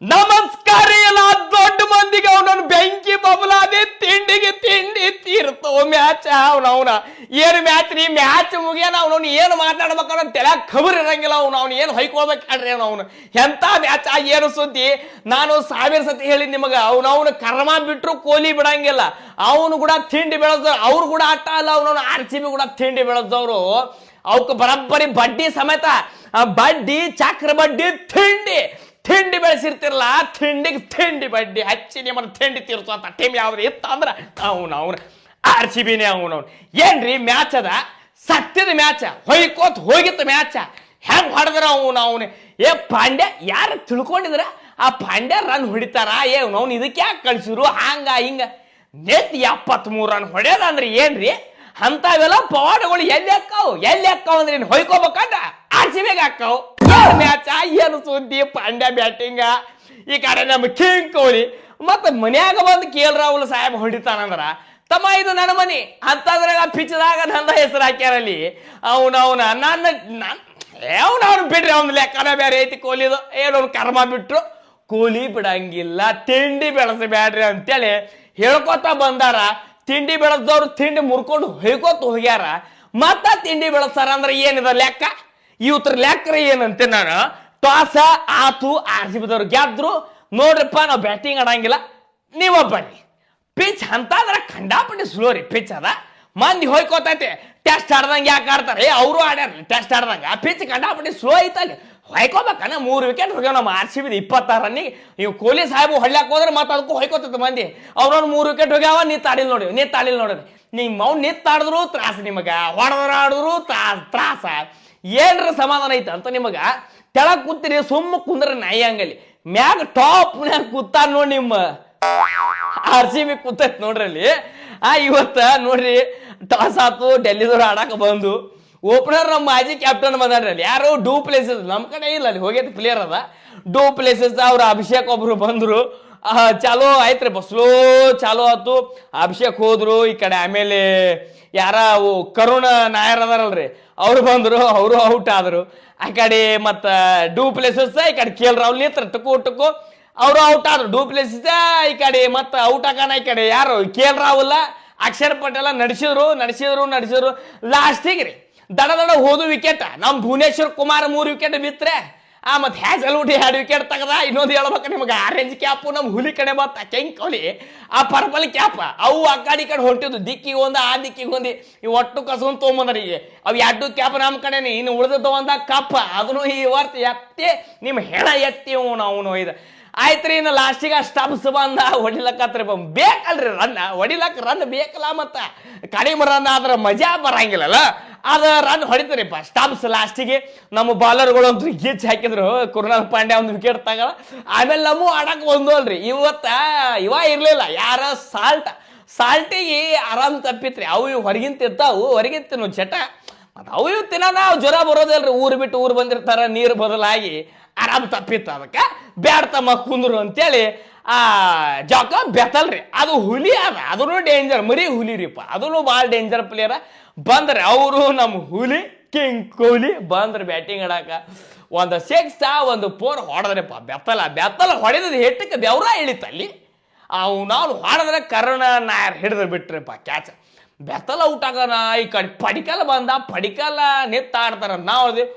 ನಮಸ್ಕಾರ ಎಲ್ಲ ದೊಡ್ಡ ಮಂದಿಗೆ ಅವನನ್ನು ಬೆಂಕಿ ಬಬಲಾದೆ ತಿಂಡಿಗೆ ತಿಂಡಿ ತೀರ್ತವ ಮ್ಯಾಚ್ ಅವನವನ ಏನು ಮ್ಯಾಚ್ ರೀ ಮ್ಯಾಚ್ ಮುಗಿಯನ ಅವನವ್ನು ಏನು ಮಾತಾಡ್ಬೇಕಂತ ತೆಳಗ್ ಖಬರ್ ಇರಂಗಿಲ್ಲ ಅವ್ನು ಏನು ಹೊಯ್ಕೋಬೇಕ್ರಿ ಅವನು ಎಂತ ಮ್ಯಾಚ್ ಏನು ಸುದ್ದಿ. ನಾನು 1000 ಸತಿ ಹೇಳಿ ನಿಮಗ ಅವನವನು ಕರ್ಮ ಬಿಟ್ರು ಕೋಲಿ ಬಿಡಂಗಿಲ್ಲ. ಅವನು ಕೂಡ ತಿಂಡಿ ಬೆಳೆದವ್ರು, ಅವ್ರು ಕೂಡ ಆಟ ಅಲ್ಲ, ಅವನವನು RCB ಕೂಡ ತಿಂಡಿ ಬೆಳೆದವ್ರು. ಅವಕ್ಕೆ ಬರಬ್ಬರಿ ಬಡ್ಡಿ ಸಮೇತ ಬಡ್ಡಿ ಚಕ್ರ ಬಡ್ಡಿ ತಿಂಡಿ ಬೆಳೆಸಿರ್ತಿರಲ್ಲ, ತಿಂಡಿಗೆ ತಿಂಡಿ ಬಡ್ಡಿ ಹಚ್ಚಿ ನಿಮ್ಮನ್ನು ತಿಂಡಿ ತೀರ್ಸು ಅಂತ ಟೀಮ್ ಯಾವ್ದು ಇತ್ತು ಅಂದ್ರೆ ಅವನು RCBನೇ ಅವನವ್ನು. ಏನ್ರಿ ಮ್ಯಾಚ್ ಅದ, ಸತ್ಯದ ಮ್ಯಾಚ, ಹೊಯ್ಕೋತ್ ಹೋಗಿತ್ತು ಮ್ಯಾಚ. ಹೆಂಗ್ ಹೊಡೆದ್ರ ಅವನು ಏ ಪಾಂಡ್ಯ ಯಾರು ತಿಳ್ಕೊಂಡಿದ್ರ ಆ ಪಾಂಡ್ಯ ರನ್ ಹೊಡಿತಾರ, ಅವ್ನು ಇದಕ್ಕೆ ಯಾಕೆ ಕಳ್ಸಿರು ಹಂಗ ಹಿಂಗ. ನೆತ್ 73 ರನ್ ಹೊಡ್ಯೋದಂದ್ರೆ ಏನ್ರಿ, ಅಂತವೆಲ್ಲ ಪವಾಡಗಳು ಎಲ್ಲಿ ಹಾಕಾವ್ ಅಂದ್ರೆ ನೀನು ಹೊಯ್ಕೋಬೇಕಂತ RCBಗೆ ಹಾಕಾವ್. ಏನು ಮ್ಯಾಚ, ಏನು ಸುದ್ದಿ, ಪಾಂಡ್ಯ ಬ್ಯಾಟಿಂಗ, ಈ ಕಡೆ ನಮ್ಮ ಕಿಂಗ್ ಕೊಹ್ಲಿ. ಮತ್ತೆ ಮನ್ಯಾಗ ಬಂದು KL ರಾಹುಲ್ ಸಾಹೇಬ್ ಹೊಡಿತಾನಂದ್ರ ತಮ್ಮ ಇದು ನನ್ನ ಮನಿ ಅಂತಂದ್ರಾಗ ಪಿಚ್ಚದಾಗ ನನ್ನ ಹೆಸರು ಹಾಕ್ಯಾರಲ್ಲಿ. ಅವನು ಬಿಡ್ರಿ, ಅವ್ನ ಲೆಕ್ಕನ ಬೇರೆ ಐತಿ ಕೊಹ್ಲಿದು. ಏನವ್ನು ಕರ್ಮ ಬಿಟ್ರು ಕೊಹ್ಲಿ ಬಿಡಂಗಿಲ್ಲ, ತಿಂಡಿ ಬೆಳೆಸಬೇಡ್ರಿ ಅಂತೇಳಿ ಹೇಳ್ಕೊತ ಬಂದಾರ. ತಿಂಡಿ ಬೆಳೆದವ್ರು ತಿಂಡಿ ಮುರ್ಕೊಂಡು ಹೊಯ್ಕೋತ ಹೋಗ್ಯಾರ. ಮತ್ತ ತಿಂಡಿ ಬೆಳೆಸ್ತಾರ ಅಂದ್ರೆ ಏನಿದ ಲೆಕ್ಕ, ಇವತ್ತರ ಲೆಕ್ಕ ಏನಂತೆ ನಾನು ಟಾಸ ಆತು RCBದವ್ರು ಗೆದ್ರು ನೋಡ್ರಿಪ್ಪ, ನಾವು ಬ್ಯಾಟಿಂಗ್ ಆಡಂಗಿಲ್ಲ, ನೀವ ಬನ್ನಿ. ಪಿಚ್ ಅಂತಂದ್ರೆ ಖಂಡಾಪಟ್ಟಿ ಸ್ಲೋ ರೀ ಪಿಚ್ ಅದ. ಮಂದಿ ಹೊಯ್ಕೋತೈತೆ ಟೆಸ್ಟ್ ಆಡ್ದಂಗೆ ಯಾಕೆ ಆಡ್ತಾರೆ, ಅವರು ಆಡ್ಯಾರ ಟೆಸ್ಟ್ ಆಡ್ದಂಗೆ. ಆ ಪಿಚ್ ಖಂಡಾಪಟ್ಟಿ ಸ್ಲೋ ಐತಲ್ಲಿ, ಹೊಯ್ಕೋಬೇಕನ್ನ 3 ವಿಕೆಟ್ ಹೋಗ್ಯಾವ ನಮ್ಮ RCBದ 26 ರನ್ನಿಗೆ. ನೀವು ಕೊಹ್ಲಿ ಸಾಹೇಬು ಹೊಳ್ಯಾಕ ಹೋದ್ರೆ ಮತ್ತೆ ಅದಕ್ಕೂ ಹೊಯ್ಕೋತೈತೆ ಮಂದಿ. ಅವ್ರವ್ನು 3 ವಿಕೆಟ್ ಹೋಗ್ಯಾವ, ನಿತ್ತಾಡಿಲ್ ನೋಡ್ರಿ. ನಿಮ್ಮ ಅವ್ನು ನಿತ್ತಾಡಿದ್ರು ತ್ರಾಸ, ನಿಮಗ ಹೊಡೆದ್ರ ಆಡಿದ್ರು ತ್ರಾಸ. ಏನ್ರ ಸಮಾಧಾನ ಐತ ಅಂತ ನಿಮಗ. ಕೆಳಗ್ ಕೂತಿರಿ ಸುಮ್ಮ ಕುಂದ್ರ ನಾಯಿ ಹಂಗಲ್ಲಿ, ಮ್ಯಾಗ ಟಾಪ್ ನ್ಯಾಗ ಕೂತಾರ ನೋಡಿ ನಿಮ್ಮ RCB ಕೂತೈತ್ ನೋಡ್ರಿ ಅಲ್ಲಿ. ಇವತ್ತ ನೋಡ್ರಿ ಟಾಸ್ ಆತು, ಡೆಲ್ಲಿದವ್ರು ಆಡಾಕ ಬಂದು ಓಪನರ್ ನಮ್ಮ ಮಾಜಿ ಕ್ಯಾಪ್ಟನ್ ಬಂದಾಡ್ರಿ ಅಲ್ಲಿ. ಯಾರು ಡೂ ಪ್ಲೇಸಸ್, ನಮ್ಮ ಕಡೆ ಇಲ್ಲ ಅಲ್ಲಿ ಹೋಗೈತಿ ಪ್ಲೇಯರ್ ಅದ ಡೂ ಪ್ಲೇಸಸ್. ಅವ್ರ ಅಭಿಷೇಕ್ ಒಬ್ರು ಬಂದ್ರು, ಚಾಲೋ ಆಯ್ತ್ರಿ, ಸ್ಲೋ ಚಾಲೋ ಆತು. ಅಭಿಷೇಕ್ ಹೋದ್ರು ಈ ಕಡೆ. ಆಮೇಲೆ ಯಾರ ಕರುಣ್ ನಾಯರ್ ಅದಾರಲ್ರಿ ಅವ್ರು ಬಂದ್ರು, ಅವರು ಔಟ್ ಆದ್ರು. ಆ ಕಡೆ ಮತ್ತ ಡೂ ಪ್ಲೇಸಸ್ ಈ ಕಡೆ KL ರಾಹುಲ್ ನಿತ್ರ ಟುಕು ಅವರು ಔಟ್ ಆದ್ರು. ಡೂ ಪ್ಲೇಸಸ್ ಈ ಕಡೆ ಮತ್ತ ಔಟ್ ಆಗಾನ ಈ ಕಡೆ ಯಾರು KL ರಾಹುಲ್ ಅಕ್ಷರ್ ಪಟೇಲ ನಡೆಸಿದ್ರು ಲಾಸ್ಟಿಗೆ ರೀ ದಡ ಹೋದು ವಿಕೆಟ್ ನಮ್ ಭುವನೇಶ್ವರ್ ಕುಮಾರ್ 3 ವಿಕೆಟ್ ಬಿತ್ರೆ. ಮತ್ತೆ ಹ್ಯಾಸಲ್ವುಡ್ 2 ವಿಕೆಟ್ ತಗದ. ಇನ್ನೊಂದು ಹೇಳ್ಬೇಕು ನಿಮ್ಗೆ, ಆರೆಂಜ್ ಕ್ಯಾಪು ನಮ್ಮ ಹುಲಿ ಕಡೆ ಬತ್ತ ಕಿಂಗ್ ಕೊಹ್ಲಿ, ಆ ಪರ್ಪಲ್ ಕ್ಯಾಪ್ ಅವು ಆ ಕಡೆ ಹೊಂಟಿದ್ದು ದಿಕ್ಕಿಗೆ ಒಂದು ಆ ದಿಕ್ಕಿಗೆ ಒಂದು. ಈ ಒಟ್ಟು ಕಸನ್ ತೊಗೊಂಬಂದ್ರಿ ಈಗ ಅವು 2 ಕ್ಯಾಪ್ ನಮ್ಮ ಕಡೆನೆ. ಇನ್ನು ಉಳಿದದ್ದು ಒಂದ ಕಪ್ಪ, ಅದನ್ನು ಈ ವರ್ತ ಎತ್ತಿ ನಿಮ್ಮ ಹೆಣ ಎತ್ತಿ ಅವನು ಇದು ಆಯ್ತ್ರಿ. ಇನ್ನು ಲಾಸ್ಟಿಗೆ ಸ್ಟಬ್ಸ್ ಬಂದ ಹೊಡಿಲಕ್ಕತ್ರಿ. ಬೇಕಲ್ರಿ ರನ್ ಹೊಡಿಲಕ್ಕ, ರನ್ ಬೇಕಲ್ಲ. ಮತ್ತ ಕಡಿಮೆ ರನ್ ಆದ್ರೆ ಮಜಾ ಬರಂಗಿಲ್ಲಲ್ಲ, ಅದ ರನ್ ಹೊಡಿತಾರಿಪ್ಪ ಸ್ಟಬ್ಸ್. ಲಾಸ್ಟಿಗೆ ನಮ್ಮ ಬಾಲರ್ಗಳು ಅಂತೂ ಗಿಚ್ ಹಾಕಿದ್ರು. ಕೃಣಾಲ್ ಪಾಂಡ್ಯ ಒಂದು ವಿಕೆಟ್ ತಗಲ್ಲ. ಆಮೇಲೆ ನಮ್ಮ ಆಡಕ್ ಒಂದು ಅಲ್ರಿ ಇವ ಇರ್ಲಿಲ್ಲ, ಯಾರ ಸಾಲ್ಟಿಗೆ ಆರಾಮ್ ತಪ್ಪಿತ್ರಿ. ಅವು ಇವು ಹೊರಗಿಂತ ಇರ್ತಾವು, ಹೊರಗಿಂತ ಚಟ ಮತ್ತೆ ಅವು ಇವು ತಿನ್ನೋಣ. ಜೊರ ಬರೋದಲ್ರಿ, ಊರು ಬಿಟ್ಟು ಊರು ಬಂದಿರ್ತಾರ, ನೀರು ಬದಲಾಗಿ ಆರಾಮ್ ತಪ್ಪಿತ್ತು. ಅದಕ್ಕೆ ಬ್ಯಾಡ್ ತಮ್ಮ ಕುಂದ್ರು ಅಂತೇಳಿ ಜಾಕ ಬೆತ್ತಲ್ರಿ. ಅದು ಹುಲಿ ಅದ, ಅದನ್ನು ಡೇಂಜರ್, ಮರಿ ಹುಲಿ ರೀಪ, ಅದನ್ನು ಭಾಳ ಡೇಂಜರ್ ಪ್ಲೇಯರ್. ಬಂದ್ರೆ ಅವರು ನಮ್ಮ ಹುಲಿ ಕಿಂಗ್ ಕೊಹ್ಲಿ ಬಂದ್ರೆ ಬ್ಯಾಟಿಂಗ್ ಆಡಾಕ. ಒಂದು 6 ಒಂದು 4 ಹೊಡೆದ್ರಪ್ಪ. ಬೆತ್ತಲ ಹೊಡೆದ ಹೆಟ್ಟಕ್ಕೆ ಬೆವ್ರ ಇಳಿತಲ್ಲಿ. ನಾವು ಹೊಡೆದ್ರೆ ಕರುಣ ನಾಯರ್ ಹಿಡಿದು ಬಿಟ್ರಿಪ್ಪ ಕ್ಯಾಚ್. ಬೆತ್ತಲ ಔಟ್ ಆಗೋಣ. ಈ ಕಡೆ ಪಡಿಕಲ್ ಬಂದ, ಪಡಿಕಲ್ ನಿತ್ತಾಡ್ತಾರ. ನಾವು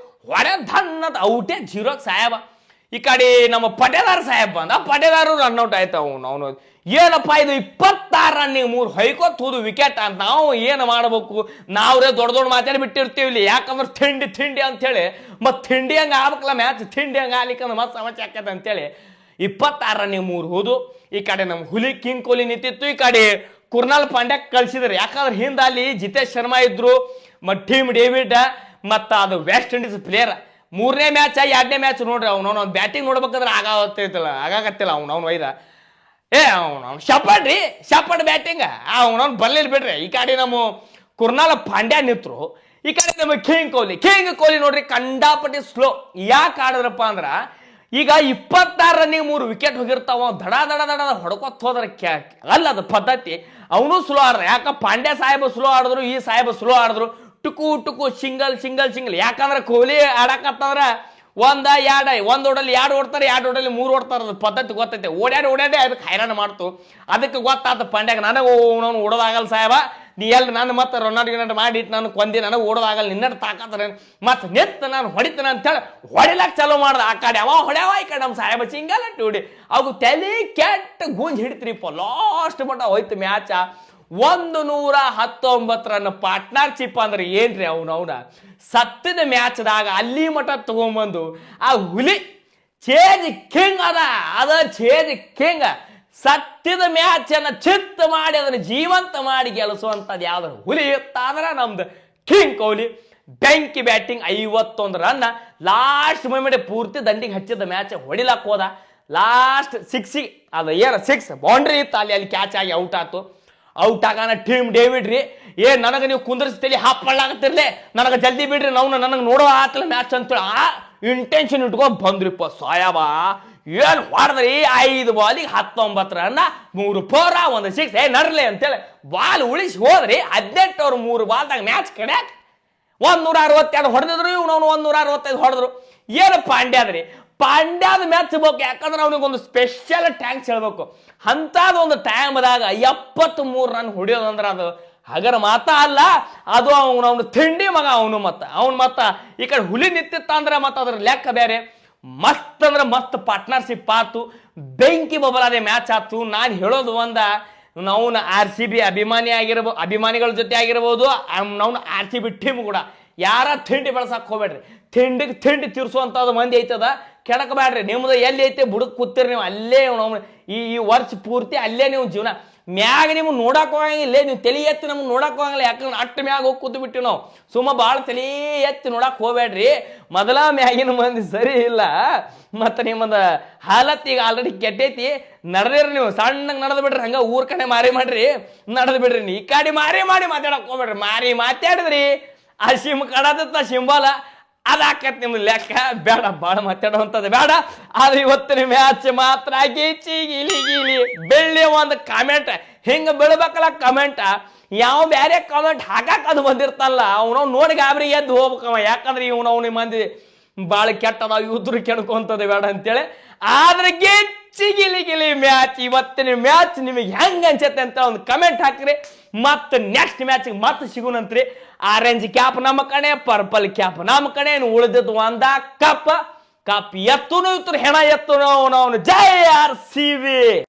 ಹೊಡೆ ಧನ್ನದ ಔಟೇ 0 ಸಾಹೇಬ. ಈ ಕಡೆ ನಮ್ಮ ಪಟೇದಾರ್ ಸಾಹೇಬ್ ಬಂದ, ಪಟೇದಾರು ರನ್ಔಟ್ ಆಯ್ತು. ಅವನು ಏನಪ್ಪ ಇದು 26 ರನ್ನಿಗೆ 3 ಹೊಯ್ಕೋತ್ ಹೋದು ವಿಕೆಟ್ ಅಂತ. ನಾವು ಏನು ಮಾಡ್ಬೇಕು, ನಾವ್ರೇ ದೊಡ್ಡ ಮಾತಾಡಿ ಬಿಟ್ಟಿರ್ತೀವಿ ಇಲ್ಲಿ. ಯಾಕಂದ್ರೆ ತಿಂಡಿ ಅಂತೇಳಿ ಮತ್ತೆ ತಿಂಡಿ ಹಂಗೆ ಆಗ್ಬೇಕಲ್ಲ ಮ್ಯಾಚ್, ತಿಂಡಿ ಹಂಗೆ ಆಗ್ಲಿಕ್ಕಂದ್ರೆ ಮತ್ತೆ ಸಮಸ್ಯೆ ಆಕೈತೆ ಅಂತೇಳಿ 26 ರನ್ನಿಗೆ 3 ಹೋದು. ಈ ಕಡೆ ನಮ್ಮ ಹುಲಿ ಕಿಂಗ್ ಕೊಹ್ಲಿ ನಿಂತಿತ್ತು, ಈ ಕಡೆ ಕೃಣಾಲ್ ಪಾಂಡ್ಯ ಕಳ್ಸಿದ್ರು. ಯಾಕಂದ್ರೆ ಹಿಂದೆ ಅಲ್ಲಿ ಜಿತೇಶ್ ಶರ್ಮಾ ಇದ್ರು, ಮತ್ತು ಟೀಮ್ ಡೇವಿಡ್, ಮತ್ತು ಅದು ವೆಸ್ಟ್ ಇಂಡೀಸ್ ಪ್ಲೇಯರ್. 3ನೇ ಮ್ಯಾಚ್ 2ನೇ ಮ್ಯಾಚ್ ನೋಡ್ರಿ ಅವ್ನು ಬ್ಯಾಟಿಂಗ್ ನೋಡ್ಬೇಕಾದ್ರೆ ಆಗಾಗತ್ತಿಲ್ಲ ಅವ್ನು ಒಯ್ದ. ಅವ್ನು ಶಪಡ್ ಬ್ಯಾಟಿಂಗ್ ಅವ್ನು ಬರ್ಲಿಲ್ಲ ಬಿಡ್ರಿ. ಈ ಕಡೆ ನಮ್ಮ ಕೃಣಾಲ್ ಪಾಂಡ್ಯ ನಿಂತರು, ಈ ಕಡೆ ನಮ್ಮ ಕಿಂಗ್ ಕೊಹ್ಲಿ ನೋಡ್ರಿ ಕಂಡಾಪಟ್ಟಿ ಸ್ಲೋ. ಯಾಕೆ ಆಡಿದ್ರಪ್ಪ ಅಂದ್ರ ಈಗ 26 ರನ್ನಿಗೆ 3 ವಿಕೆಟ್ ಹೋಗಿರ್ತಾವ. ದಡ ಹೊಡ್ಕೊತ್ ಹೋದ್ರ ಅಲ್ಲ ಅದು ಪದ್ಧತಿ. ಅವನು ಸ್ಲೋ ಆಡ್ರ. ಯಾಕ ಪಾಂಡ್ಯ ಸಾಹೇಬ್ ಸ್ಲೋ ಆಡಿದ್ರು, ಈ ಸಾಹೇಬ್ ಸ್ಲೋ ಆಡಿದ್ರು. ಟುಕು ಸಿಂಗಲ್. ಯಾಕಂದ್ರೆ ಕೊಹ್ಲಿ ಆಡಕತ್ತಂದ್ರ ಒಂದ್ ಓಡಲ್ಲಿ 2 ಓಡ್ತಾರೆ, 2 ಓಡಲ್ಲಿ 3 ಓಡ್ತಾರ. ಅದು ಪದ್ಧತಿ ಗೊತ್ತೈತೆ. ಓಡಾಡಿ ಅದಕ್ಕೆ ಹೈರಾಣ ಮಾಡ್ತು. ಅದಕ್ಕೆ ಗೊತ್ತಾತ ಪಾಂಡ್ಯಾಗ, ನನಗೆ ನಾನು ಓಡೋದಾಗಲ್ಲ ಸಾಹೇಬ, ನೀ ಎಲ್ಲಿ ನಾನು ಮತ್ತೆ ರೊನಾಲ್ಡ್ ಮಾಡಿಟ್ಟು ನಾನು ಕೊಂದಿ, ನನಗೆ ಓಡೋದಾಗಲ್ಲ, ನಿನ್ನ ತಾಕತ್ರ ಮತ್ತೆ ನೆತ್ತ ನಾನು ಹೊಡಿತೇನೆ ಅಂತೇಳಿ ಹೊಡಿಲಾಕ್ ಚಾಲೂ ಮಾಡ್ದ. ಆ ಕಡೆ ಅವ ಹೊಡ್ಯಾವ, ಈ ಕಡೆ ನಮ್ಮ ಸಾಹೇಬ ಚಿಂಗಲ್ಲ ಟೂಡಿ ಅವು ತಲೆ ಕೆಟ್ಟ ಗುಂಜ್ ಹಿಡಿತ್ರಿಪ್ಪ. ಲಾಸ್ಟ್ ಮಟ್ಟ ಹೋಯ್ತು ಮ್ಯಾಚ. 119 ರನ್ ಪಾರ್ಟ್ನರ್ಶಿಪ್ ಅಂದ್ರೆ ಏನ್ರಿ ಅವನ ಸತ್ತಿದ ಮ್ಯಾಚ್ದಾಗ ಅಲ್ಲಿ ಮಠ ತಗೊಂಬಂದು ಆ ಹುಲಿ ಚೇಜ್ ಕಿಂಗ್ ಅದ ಚೇಜ್ ಕಿಂಗ್ ಸತ್ತಿದ ಮ್ಯಾಚ್ ಅನ್ನ ಚಿತ್ತ ಮಾಡಿ ಅದನ್ನ ಜೀವಂತ ಮಾಡಿ ಗೆಲ್ಲಿಸುವಂತದ್ದು ಯಾವ್ದು ಹುಲಿ ಇತ್ತಾದ್ರೆ ನಮ್ದು ಕಿಂಗ್ ಕೊಹ್ಲಿ. ಬೆಂಕಿ ಬ್ಯಾಟಿಂಗ್ 51 ರನ್ ಲಾಸ್ಟ್ ಮೂಮೆಂಟ್ ಪೂರ್ತಿ ದಂಡಿಗೆ ಹಚ್ಚಿದ ಮ್ಯಾಚ್ ಹೊಡಿಲಾಕ್ ಹೋದ. ಲಾಸ್ಟ್ 6 ಅದು ಏನು 6 ಬೌಂಡ್ರಿ ಇತ್ತು, ಅಲ್ಲಿ ಕ್ಯಾಚ್ ಆಗಿ ಔಟ್ ಆಯ್ತು. ಔಟ್ ಆಗಾನ ಟೀಮ್ ಡೇವಿಡ್ ರೀ, ನನಗೆ ನೀವು ಕುಂದರ್ಸ್ತೀಲಿ ಹಾಪಳ್ಳಾಗತ್ತಿರ್ಲಿ, ನನಗೆ ಜಲ್ದಿ ಬಿಡ್ರಿ, ನನಗೆ ನೋಡೋ ಆತಲ್ಲ ಮ್ಯಾಚ್ ಅಂತೇಳಿ ಆ ಇಂಟೆನ್ಷನ್ ಇಟ್ಕೊಂಡು ಬಂದ್ರಿಪ್ಪ ಸಾಯಬ. ಏನು ಹೊಡೆದ್ರಿ 5 ಬಾಲಿಗೆ 19 ರನ್, 3 4 1 6 ನರ್ಲಿ ಅಂತೇಳಿ ಬಾಲ್ ಉಳಿಸಿ ಹೋದ್ರಿ. 18 ಅವ್ರು 3 ಬಾಲ್ದಾಗ ಮ್ಯಾಚ್ ಕಡ್ಯಾಕ 162 ಹೊಡೆದಿದ್ರು, ಇವನು 165 ಹೊಡೆದ್ರು. ಏನು ಪಾಂಡ್ಯಾದ್ರಿ, ಪಾಂಡ್ಯಾದ ಮ್ಯಾಚ್ ಬೇಕು. ಯಾಕಂದ್ರೆ ಅವನಿಗೊಂದು ಸ್ಪೆಷಲ್ ಟ್ಯಾಂಕ್ಸ್ ಹೇಳ್ಬೇಕು. ಅಂಥದ್ದು ಒಂದು ಟೈಮ್ದಾಗ 73 ರನ್ ಹೊಡಿಯೋದಂದ್ರೆ ಅದು ಹಗರ ಮಾತ ಅಲ್ಲ. ಅದು ಅವನು ತಿಂಡಿ ಮಗ. ಅವನು ಮತ್ತ ಈ ಕಡೆ ಹುಲಿ ನಿಂತಿತ್ತ ಅಂದ್ರೆ ಮತ್ತೆ ಅದ್ರ ಲೆಕ್ಕ ಬೇರೆ. ಮಸ್ತ್ ಅಂದ್ರೆ ಮಸ್ತ್ ಪಾರ್ಟ್ನರ್ಶಿಪ್ ಆತು, ಬೆಂಕಿ ಬಬಲಾದೆ ಮ್ಯಾಚ್ ಆತು. ನಾನು ಹೇಳೋದು ನಾವು RCB ಅಭಿಮಾನಿಗಳ ಜೊತೆ ಆಗಿರ್ಬೋದು, ನಾವು RCB ಟೀಮ್ ಕೂಡ ಯಾರ ತಿಂಡಿ ಬೆಳಸಕ್ ಹೋಗ್ಬೇಡ್ರಿ. ತಿಂಡಿ ತೀರ್ಸುವಂಥದ್ದು ಮಂದಿ ಐತದ, ಕೆಡಕಬೇಡ್ರಿ. ನಿಮ್ದು ಎಲ್ಲಿ ಐತೆ ಬುಡಕ್ ಕೂತಿರಿ ನೀವು, ಅಲ್ಲೇ ಈ ವರ್ಷ ಪೂರ್ತಿ ಅಲ್ಲೇ ನೀವು ಜೀವನ. ಮ್ಯಾಗ ನಿಮ್ಗೆ ನೋಡಕ್ ಹೋಗಂಗಿಲ್ಲ, ನೀವು ತಲೆ ಎತ್ತಿ ನಮ್ಗೆ ನೋಡಕ್ ಹೋಗಂಗಿಲ್ಲ. ಯಾಕಂದ್ರೆ ಅಟ್ಟು ಮ್ಯಾಗ ಹೋಗಿ ಕೂತು ಬಿಟ್ಟಿವಿ ನಾವು. ಭಾಳ ತಲೆ ಎತ್ತಿ ನೋಡಕ್ ಹೋಗ್ಬೇಡ್ರಿ. ಮೊದಲ ಮ್ಯಾಗಿನ ಮಂದಿ ಸರಿ ಇಲ್ಲ, ಮತ್ತು ನಿಮ್ಮದು ಹಾಲತ್ ಈಗ ಆಲ್ರೆಡಿ ಕೆಟ್ಟೈತಿ. ನಡೆದಿರಿ ನೀವು ಸಣ್ಣಗೆ ನಡೆದು ಬಿಡ್ರಿ, ಹಂಗ ಊರ್ ಕಡೆ ಮಾರಿ ಮಾಡ್ರಿ, ನಡೆದು ಬಿಡ್ರಿ. ಈ ಕಡೆ ಮಾರಿ ಮಾಡಿ ಮಾತಾಡಕ್ ಹೋಗ್ಬೇಡ್ರಿ. ಮಾರಿ ಮಾತಾಡಿದ್ರಿ ಆ ಶಿಮ್ ಕಡದತ್ತ ಶಿಂಬಾಲ ಅದಾಕತ್ ನಿಮ್ದು ಲೆಕ್ಕ ಬೇಡ. ಭಾಳ ಮಾತಾಡುವಂಥದ್ದು ಬೇಡ. ಆದ್ರೆ ಇವತ್ತಿನ ಮ್ಯಾಚ್ ಮಾತ್ರ ಗೀಚಿ ಗಿಲಿ ಬೆಳ್ಳಿ ಒಂದು ಕಾಮೆಂಟ್ ಹಿಂಗೆ ಬೀಳ್ಬೇಕಲ್ಲ ಕಮೆಂಟ್. ಯಾವ ಬೇರೆ ಕಾಮೆಂಟ್ ಹಾಕಕ್ ಅದು ಬಂದಿರ್ತಲ್ಲ, ಅವನವ್ ನೋಡಿ ಗಾಬರಿ ಎದ್ದು ಹೋಗ್ಬೇಕವ. ಯಾಕಂದ್ರೆ ಇವನವ್ನ ಮಂದಿ ಭಾಳ ಕೆಟ್ಟದ, ಇವ್ರು ಕೆಡ್ಕೊಂತದ ಬೇಡ ಅಂತೇಳಿ. ಆದ್ರೆ ಗಿಲಿ ಮ್ಯಾಚ್, ಇವತ್ತಿನ ಮ್ಯಾಚ್ ನಿಮಗೆ ಹೆಂಗ್ ಅನ್ಸತ್ತೆ ಅಂತ ಒಂದು ಕಮೆಂಟ್ ಹಾಕ್ರಿ. ಮತ್ತೆ ನೆಕ್ಸ್ಟ್ ಮ್ಯಾಚ್ಗೆ ಮತ್ತೆ ಸಿಗುನಂತ್ರಿ. ಆರೆಂಜ್ ಕ್ಯಾಪ್ ನಮ್ಮ ಕಡೆ, ಪರ್ಪಲ್ ಕ್ಯಾಪ್ ನಮ್ಮ ಕಡೆ, ಉಳಿದದ್ದು ಒಂದ ಕಪ್ ಎತ್ತುನು ಇತ್ತು, ಹೆಣ ಎತ್ತುನು ಅವನು. ಜೈ RCB.